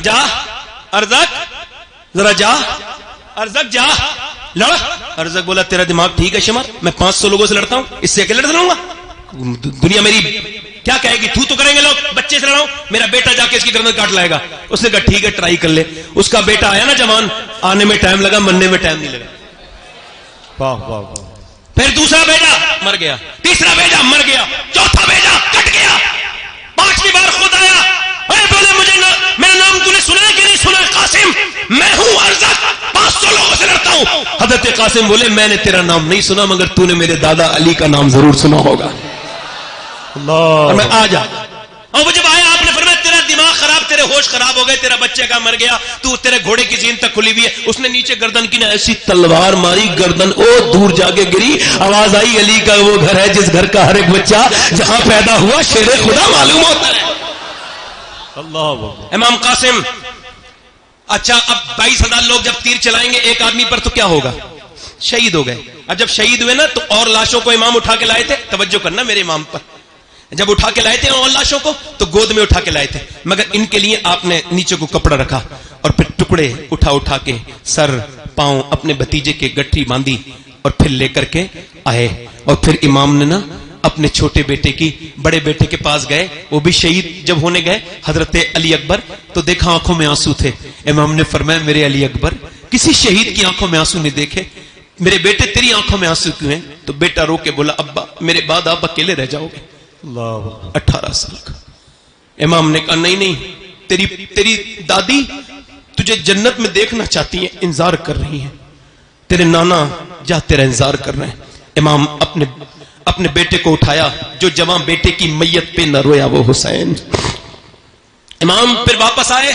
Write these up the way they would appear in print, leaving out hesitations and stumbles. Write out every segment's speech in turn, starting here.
جا ارزق ذرا جا ارزق جا لڑ. ارزق بولا تیرا دماغ ٹھیک ہے شمر, میں 500 لوگوں سے لڑتا ہوں, اس سے اکیلے لڑ لوں گا؟ دنیا میری کیا کہے گی, تو کریں گے لوگ, بچے سے لڑاؤں, میرا بیٹا جا کے اس کی گردن کاٹ لائے گا. اس نے کہا ٹھیک ہے ٹرائی کر لے. اس کا بیٹا آیا نا جوان, آنے میں ٹائم لگا, مرنے میں ٹائم نہیں لگا. واہ واہ واہ. پھر دوسرا بیٹا مر گیا, تیسرا بیٹا مر گیا, چوتھا بیٹا کٹ گیا, 5ویں بار خود آیا, ارے بولے مجھے میرا نام تو نے سنا ہے کہ نہیں سنا؟ قاسم, میں ہوں ارزق, 500 لوگوں سے لڑتا ہوں. حضرت قاسم بولے میں نے تیرا نام نہیں سنا, مگر تو نے میرے دادا علی کا نام ضرور سنا ہوگا. اور میں آ جا. اور وہ جب آیا آپ نے فرمایا تیرا دماغ خراب, تیرے ہوش خراب ہو گئے, تیرا بچے کا مر گیا, تو تیرے گھوڑے کی زین تک کھلی ہوئی ہے. اس نے نیچے گردن کی نا ایسی تلوار ماری, گردن او دور جا کے گری. آواز آئی علی کا وہ گھر ہے جس گھر کا ہر ایک بچہ جہاں پیدا ہوا شیر خدا معلوم ہوتا ہے. اللہ. امام قاسم, اچھا اب 22,000 لوگ جب تیر چلائیں گے ایک آدمی پر تو کیا ہوگا؟ شہید ہو گئے. اب جب شہید ہوئے نا تو اور لاشوں کو امام اٹھا کے لائے تھے, توجہ کرنا میرے امام پر, جب اٹھا کے لائے تھے اور لاشوں کو تو گود میں اٹھا کے لائے تھے, مگر ان کے لیے آپ نے نیچے کو کپڑا رکھا اور پھر ٹکڑے اٹھا کے سر پاؤں اپنے بھتیجے کے گٹھی باندھی اور پھر لے کر کے آئے. اور پھر امام نے نا اپنے چھوٹے بیٹے کی بڑے بیٹے کے پاس گئے, وہ بھی شہید جب ہونے گئے حضرت علی اکبر, تو دیکھا آنکھوں میں آنسو تھے. امام نے فرمایا میرے علی اکبر, کسی شہید کی آنکھوں میں آنسو نہیں دیکھے, میرے بیٹے تیری آنکھوں میں آنسو کیوں ہیں؟ تو بیٹا رو کے بولا ابا میرے بعد آپ اکیلے رہ جاؤ گے. 18 سال کا. امام نے کہا نہیں, تیری دادی تجھے جنت میں دیکھنا چاہتی ہیں, انتظار کر رہی ہیں, تیرے نانا جا تیرا انتظار کر رہے ہیں. امام اپنے بیٹے کو اٹھایا, جو جوان بیٹے کی میت پہ نہ رویا وہ حسین. امام پھر واپس آئے,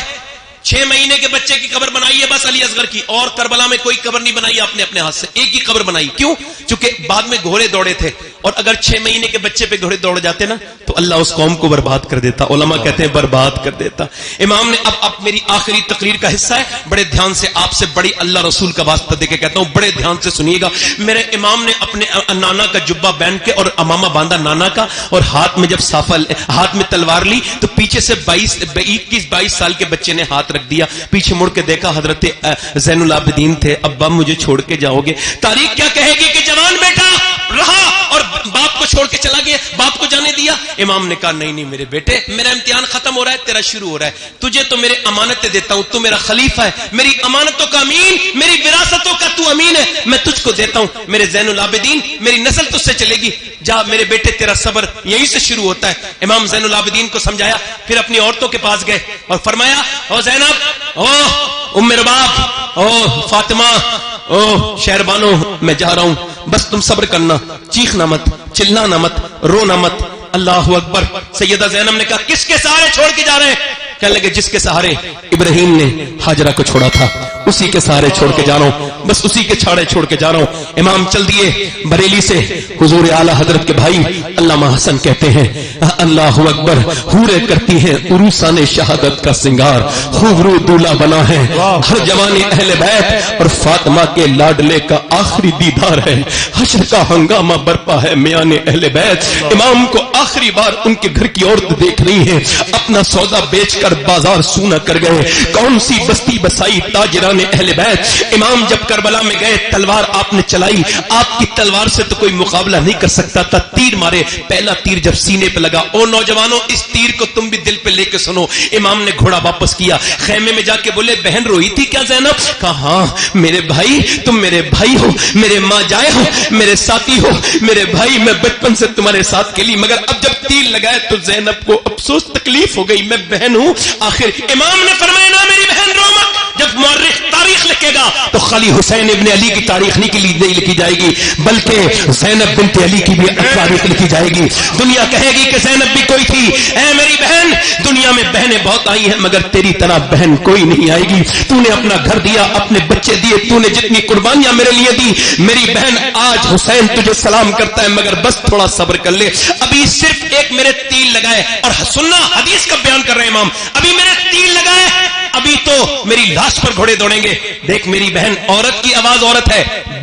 6 مہینے کے بچے کی قبر بنائی ہے بس علی اصغر کی, اور کربلا میں کوئی قبر نہیں بنائی آپ نے اپنے ہاتھ سے, ایک ہی قبر بنائی. کیوں؟ چونکہ بعد میں گھوڑے دوڑے تھے, اور اگر 6 مہینے کے بچے پہ گھوڑے دوڑ جاتے نا تو اللہ اس قوم کو برباد کر دیتا. علماء کہتے ہیں برباد کر دیتا. امام نے اب میری آخری تقریر کا حصہ ہے, بڑے دھیان سے آپ سے بڑی اللہ رسول کا واسطہ دے کے کہتا ہوں, بڑے دھیان سے سنیے گا. میرے امام نے اپنے نانا کا جبہ پہن کے اور امامہ باندھا نانا کا, اور ہاتھ میں جب صافہ ہاتھ میں تلوار لی تو پیچھے سے 21-22 سال کے بچے نے ہاتھ رکھ دیا. پیچھے مڑ کے دیکھا حضرت زین العابدین تھے. ابا مجھے چھوڑ کے جاؤ گے؟ تاریخ کیا کہے گی کہ جوان بیٹا رہا اور باپ کو چھوڑ کے چلا گیا, باپ کو جانے دیا. امام نے کہا نہیں میرے بیٹے, میرا امتحان ختم ہو رہا ہے, تیرا شروع ہو رہا ہے. تجھے تو میرے امانتیں دیتا ہوں, تو میرا خلیفہ ہے, میری امانتوں کا امین, میری وراثتوں کا تو امین ہے, میں تجھ کو دیتا ہوں. میرے زین العابدین, میری نسل تجھ سے چلے گی, جا میرے بیٹے تیرا صبر یہیں سے شروع ہوتا ہے. امام زین العابدین کو سمجھایا, پھر اپنی عورتوں کے پاس گئے اور فرمایا او زینب, او ام رباب, او فاطمہ, او شہربانو, میں جا رہا ہوں, بس تم صبر کرنا, چیخنا مت, چلانا مت, رونا مت. اللہ اکبر. سیدہ زینب نے کہا کس کے سہارے چھوڑ کے جا رہے ہیں؟ کہنے لگے جس کے سہارے ابراہیم نے ہاجرہ کو چھوڑا تھا اسی کے سہارے چھوڑ کے جا رہا ہوں, بس اسی کے چھاڑے چھوڑ کے جا رہا ہوں. امام چل دیے بریلی سے. حضور اعلی حضرت کے بھائی علامہ حسن کہتے ہیں اللہ اکبر, حوریں کرتی ہیں عروسان شہادت کا سنگار, خوبرو دولہا بنا ہے ہر جوانی اہل بیت, اور فاطمہ کے لاڈلے کا آخری دیدار ہے. حشر کا ہنگامہ برپا ہے میان اہل بیت. امام کو آخری بار ان کے گھر کی عورت دیکھ رہی ہے, اپنا سودا بیچ کر بازار سونا کر گئے. کون سی بستی بسائی تاجران اہل بیت. امام جب کربلا میں گئے, تلوار آپ نے چلائی, آپ کی تلوار سے تو کوئی مقابلہ نہیں کر سکتا تھا. تیر مارے, پہلا تیر جب سینے پہ لگا, او نوجوانوں اس تیر کو تم بھی دل پہ لے کے سنو. امام نے گھوڑا واپس کیا, خیمے میں جا کے بولے بہن روئی تھی کیا زینب؟ کہا ہاں میرے بھائی, تم میرے بھائی ہو, میرے ماں جائے ہو, میرے ساتھی ہو, میرے بھائی, میں بچپن سے تمہارے ساتھ کھیلی, مگر اب جب تیر لگائے تو زینب کو افسوس تکلیف ہو گئی, میں بہن ہوں. آخر امام نے فرمایا نا میری بہن رو مت. جب مورخ تاریخ لکھے گا تو خالی حسین ابن علی کی تاریخ نہیں لکھی جائے گی, بلکہ زینب بنت علی کی بھی تاریخ لکھی جائے گی. دنیا کہے گی کہ زینب بھی کوئی تھی. اے میری بہن, دنیا میں بہنیں بہت آئی ہیں مگر تیری طرح بہن کوئی نہیں آئے گی. تو نے اپنا گھر دیا, اپنے بچے دیے, تو نے جتنی قربانیاں میرے لیے دی, میری بہن آج حسین تجھے سلام کرتا ہے, مگر بس تھوڑا صبر کر لے. ابھی صرف ایک میرے تیر لگائے, اور سننا حدیث کا بیان کر رہے ہیں امام, ابھی میرے تیر لگائے, ابھی تو میری لاش پر گھوڑے دوڑیں گے. دیکھ میری بہن, عورت کی آواز عورت ہے,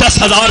10,000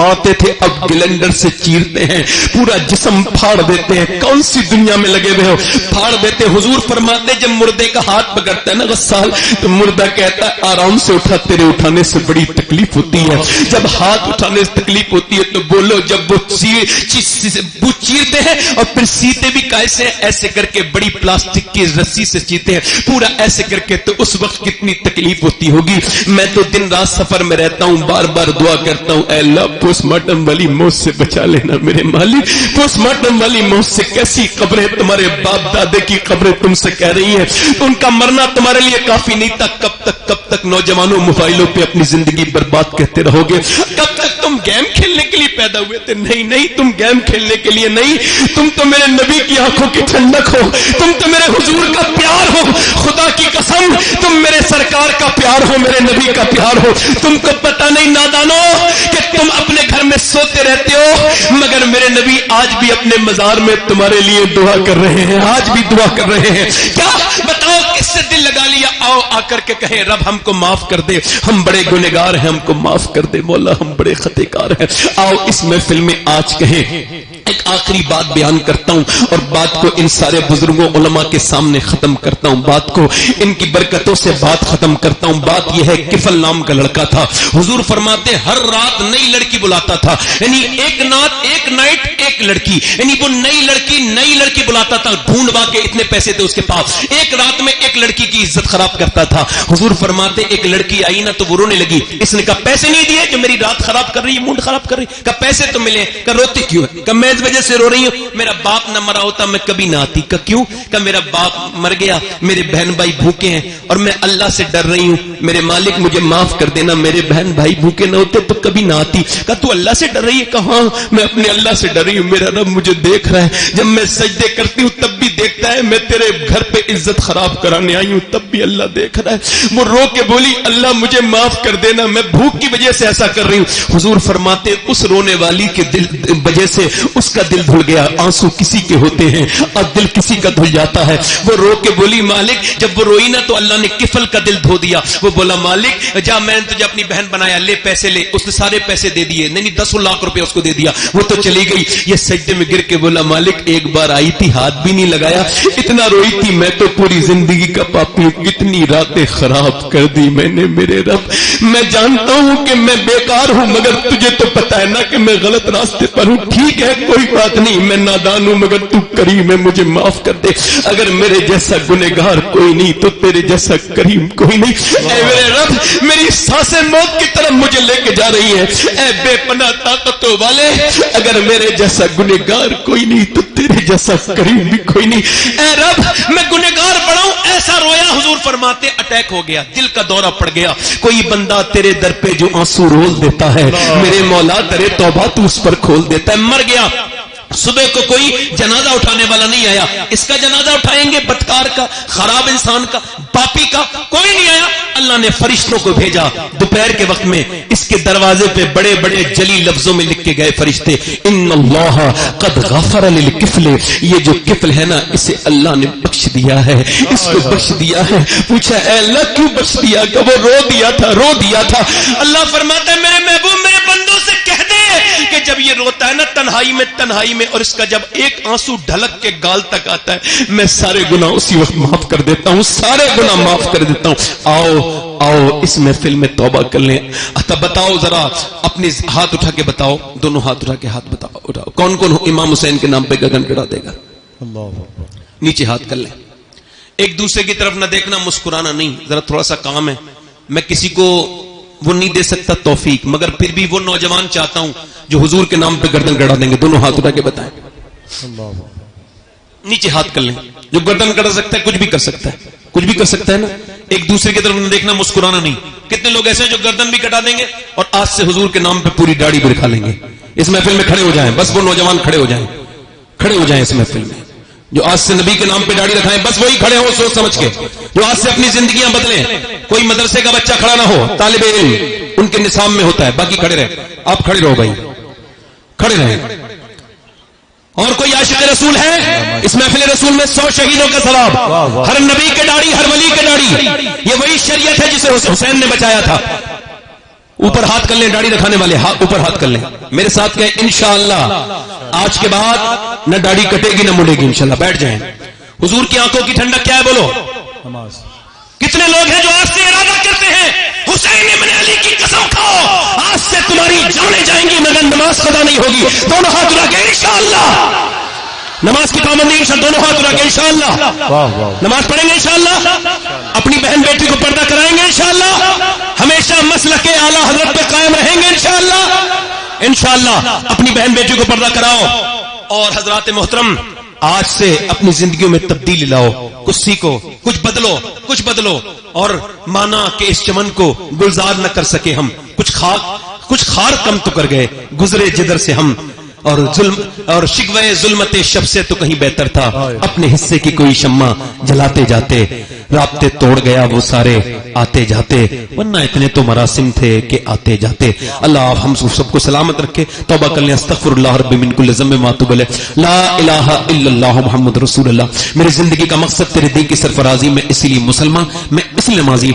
پھاڑتے تھے اب گلینڈر سے چیرتے ہیں، پورا جسم پھاڑ دیتے ہیں. کون سی دنیا میں لگے ہوئے ہو؟ پھاڑ دیتے. حضور فرماتے جب مردے کا ہاتھ پکڑتا ہے نا غسال تو مردہ کہتا ہے آرام سے اٹھا، تیرے اٹھانے سے بڑی تکلیف ہوتی ہے. جب ہاتھ اٹھانے سے تکلیف ہوتی ہے تو بولو. جب وہ چیرتے ہیں اور پھر سیتے بھی کیسے ایسے کر کے بڑی پلاسٹک کی رسی سے چیتے ہیں پورا ایسے کر کے، تو اس وقت کتنی تکلیف ہوتی ہوگی. میں تو دن رات سفر میں رہتا ہوں، بار بار دعا کرتا ہوں اے اللہ پوسٹ مارٹم والی موت سے بچا لینا میرے مالک. پوسٹ مارٹم والی موت سے کیسی قبریں تمہارے باپ دادے کی قبریں تم سے کہہ رہی ہیں، ان کا مرنا تمہارے لیے کافی نہیں تھا. کب تک نوجوانوں موبائلوں پہ اپنی زندگی برباد کہتے رہو گے؟ کب تک تم گیم کھیلنے کے لیے پیدا ہوئے تھے؟ نہیں تم گیم کھیلنے کے لیے نہیں، تم تو میرے نبی کی آنکھوں کی ٹھنڈک ہو، تم تو میرے حضور کا پیار ہو. خدا کی قسم تم میرے سرکار کا پیار ہو، میرے نبی کا پیار ہو. تم کو پتہ نہیں نادانو کہ تم اپنے گھر میں سوتے رہتے ہو مگر میرے نبی آج بھی اپنے مزار میں تمہارے لیے دعا کر رہے ہیں، آج بھی دعا کر رہے ہیں. کیا بتاؤ کس سے دل لگا لیا؟ آؤ آ کر کے کہیں رب ہم کو معاف کر دے، ہم بڑے گنہگار ہیں، ہم کو معاف کر دے مولا، ہم بڑے خطے کار ہیں. آؤ اس محفل میں آج کہیں. ایک آخری بات بیان کرتا ہوں اور بات کو ان سارے بزرگوں علماء کے سامنے ختم کرتا ہوں، بات کو ان کی برکتوں سے بات ختم کرتا ہوں. بات یہ ہے کفل نام کا لڑکا تھا، حضور فرماتے ہر رات نئی لڑکی بلاتا تھا، یعنی ایک نائٹ ایک لڑکی، یعنی وہ نئی لڑکی بلاتا تھا. ڈھونڈوا کے اتنے پیسے تھے اس کے پاس، ایک رات میں ایک لڑکی کی عزت خراب کرتا تھا. حضور فرماتے ایک لڑکی آئی نا تو وہ رونے لگی. اس نے کہا پیسے نہیں دیے جو میری رات خراب کر رہی ہے، موڈ خراب کر رہی ہے. کہا پیسے تو ملے. کہا روتی کیوں ہے؟ کہا میں اس وجہ سے رو رہی ہوں میرا باپ نہ مرا ہوتا میں کبھی نہ آتی. کہا کیوں؟ کہا میرا باپ مر گیا، میرے بہن بھائی بھوکے ہیں اور میں اللہ سے ڈر رہی ہوں، میرے مالک مجھے معاف کر دینا، میرے بہن بھائی بھوکے نہ ہوتے تو کبھی نہ آتی. کہا تو اللہ سے ڈر رہی ہے؟ کہا ہاں میں اپنے اللہ سے ڈر رہی ہوں، میرا رب مجھے دیکھ رہا ہے، جب میں سجدے کرتی ہوں تب بھی دیکھتا ہے، میں تیرے گھر پہ عزت خراب کرانے آئی ہوں تب بھی اللہ دیکھ رہا ہے. وہ رو کے بولی اللہ مجھے معاف کر دینا، میں بھوک کی وجہ سے ایسا کر رہی ہوں. حضور فرماتے اس رونے والی کے دل وجہ سے اس کا دل دھل گیا. آنسو کسی کے ہوتے ہیں اور دل کسی کا دھل جاتا ہے. وہ رو کے بولی مالک، جب وہ روئی نا تو اللہ نے کفل کا دل دھو دیا. وہ بولا مالک جا میں نے تجھے اپنی بہن بنایا، لے پیسے لے. اس نے سارے پیسے دے دیے، نہیں 10 لاکھ روپے اس کو دے دیا. وہ تو چلی گئی. یہ سجدے میں گر کے بولا مالک ایک بار آئی تھی ہاتھ بھی نہیں لگایا، اتنا روئی تھی میں تو پوری زندگی کا پاپی ہوں، کتنی راتیں خراب کر دی میں نے میرے رب. میں جانتا ہوں کہ میں بیکار ہوں مگر تجھے تو پتا ہے نا کہ میں غلط راستے پر ہوں. ٹھیک ہے کوئی بات نہیں، میں نادان ہوں مگر تو کریم ہے، مجھے معاف کر دے. اگر میرے جیسا گنہگار کوئی نہیں تو تیرے جیسا کریم کوئی نہیں. اے میرے رب میری سانسیں موت کی طرف مجھے لے کے جا رہی ہیں. اے بے پناہ طاقتوں والے اگر میرے جیسا گنہگار کوئی نہیں تو تیرے جیسا کریم بھی کوئی نہیں. اے رب میں گنہگار بڑا ہوں. ایسا رویا حضور فرماتے اٹیک ہو گیا، دل کا دورہ پڑ گیا. کوئی بندہ تیرے در پہ جو آنسو رول دیتا ہے میرے مولا تیرے توبہ تو اس پر کھول دیتا ہے. مر گیا. صبح کو کوئی جنازہ اٹھانے والا نہیں آیا. اس کا جنازہ اٹھائیں گے بدکار کا، خراب انسان کا، پاپی کا، کوئی نہیں آیا. اللہ نے فرشتوں کو بھیجا. دوپہر کے وقت میں اس کے دروازے پہ بڑے بڑے جلی لفظوں میں لکھ کے گئے فرشتے ان اللہ قد غفر للکفل. یہ جو کفل ہے نا اسے اللہ نے بخش دیا ہے، اس کو بخش دیا ہے. پوچھا اے اللہ کیوں بخش دیا؟ کہ وہ رو دیا تھا. اللہ فرماتا ہے میرے محبوب میرے بندوں سے کہہ دے کہ جب یہ روتا ہے نا تنہائی میں اور اس کا جب ایک آنسو ڈھلک کے گال تک آتا ہے میں سارے گناہ اسی وقت معاف کر دیتا ہوں، سارے گناہ معاف کر دیتا ہوں. آؤ اس محفل میں توبہ کر لیں. بتاؤ ذرا اپنے ہاتھ اٹھا کے بتاؤ، دونوں ہاتھ اٹھا کے ہاتھ اٹھاؤ کون کون امام حسین کے نام پہ گگن گڑا دے گا؟ نیچے ہاتھ کر لیں. ایک دوسرے کی طرف نہ دیکھنا، مسکرانا نہیں. ذرا تھوڑا سا کام ہے، میں کسی کو وہ نہیں دے سکتا توفیق، مگر پھر بھی وہ نوجوان چاہتا ہوں جو حضور کے نام پہ گردن گڑا دیں گے. دونوں ہاتھ اٹھا کے بتائیں. نیچے ہاتھ کر لیں. جو گردن گڑا سکتا ہے کچھ بھی کر سکتا ہے، کچھ بھی کر سکتا ہے نا. ایک دوسرے کی طرف نہ دیکھنا، مسکرانا نہیں. کتنے لوگ ایسے ہیں جو گردن بھی کٹا دیں گے اور آج سے حضور کے نام پہ پوری داڑھی بھی رکھا لیں گے؟ اس محفل میں کھڑے ہو جائیں، بس وہ نوجوان کھڑے ہو جائیں اس محفل میں. جو آج سے نبی کے نام پہ داڑھی رکھائیں بس وہی کھڑے ہو سوچ سمجھ کے. جو آج سے اپنی زندگیاں بدلیں. کوئی مدرسے کا بچہ کھڑا نہ ہو، طالب علم ان کے نصاب میں ہوتا ہے، باقی کھڑے رہے. آپ کھڑے رہو بھائی، کھڑے رہیں. اور کوئی عاشق رسول ہے اس محفل رسول میں 100 شہیدوں کا ثواب. ہر نبی کے داڑھی، ہر ولی کے داڑھی. یہ وہی شریعت ہے جسے حسین نے بچایا تھا. اوپر ہاتھ کر لیں، داڑھی رکھانے والے اوپر ہاتھ کر لیں، میرے ساتھ کہیں انشاءاللہ آج کے بعد نہ داڑھی کٹے گی نہ مڑے گی انشاءاللہ. بیٹھ جائیں. حضور کی آنکھوں کی ٹھنڈک کیا ہے بولو؟ نماز. کتنے لوگ ہیں جو آج سے ارادہ کرتے ہیں حسین ابن علی کی قسم کھاؤ آج سے تمہاری جانیں جائیں گی مگر نماز قضا نہیں ہوگی. دونوں ہاتھ اٹھا کے انشاءاللہ نماز کی پابندی انشاءاللہ. دونوں ہاتھ اٹھا کے انشاءاللہ نماز پڑھیں گے انشاءاللہ. اپنی بہن بیٹی کو پردہ کرائیں گے انشاءاللہ. ہمیشہ مسلک اعلی حضرت پہ قائم رہیں گے انشاءاللہ. انشاءاللہ اپنی بہن بیٹی کو پردہ کراؤ. اور حضرات محترم آج سے اپنی زندگیوں میں تبدیلی لاؤ. کچھ سیکھو، کچھ بدلو اور مانا کہ اس چمن کو گلزار نہ کر سکے ہم. کچھ خار کم تو کر گئے گزرے جدر سے ہم. اور شکوے ظلمت شب سے تو کہیں بہتر تھا اپنے حصے کی کوئی شمع جلاتے جاتے. رابطے توڑ گیا وہ سارے آتے جاتے ورنہ اتنے تو مراسم تھے کہ آتے جاتے. اللہ ہم سب کو سلامت رکھے. توبہ کر لیں. استغفر اللہ رب من کل ذنب ما تب علیہ. لا الہ الا اللہ محمد رسول اللہ. میری زندگی کا مقصد تیرے دین کی سرفرازی. میں اسی لیے مسلمان، میں اس لیے نمازی.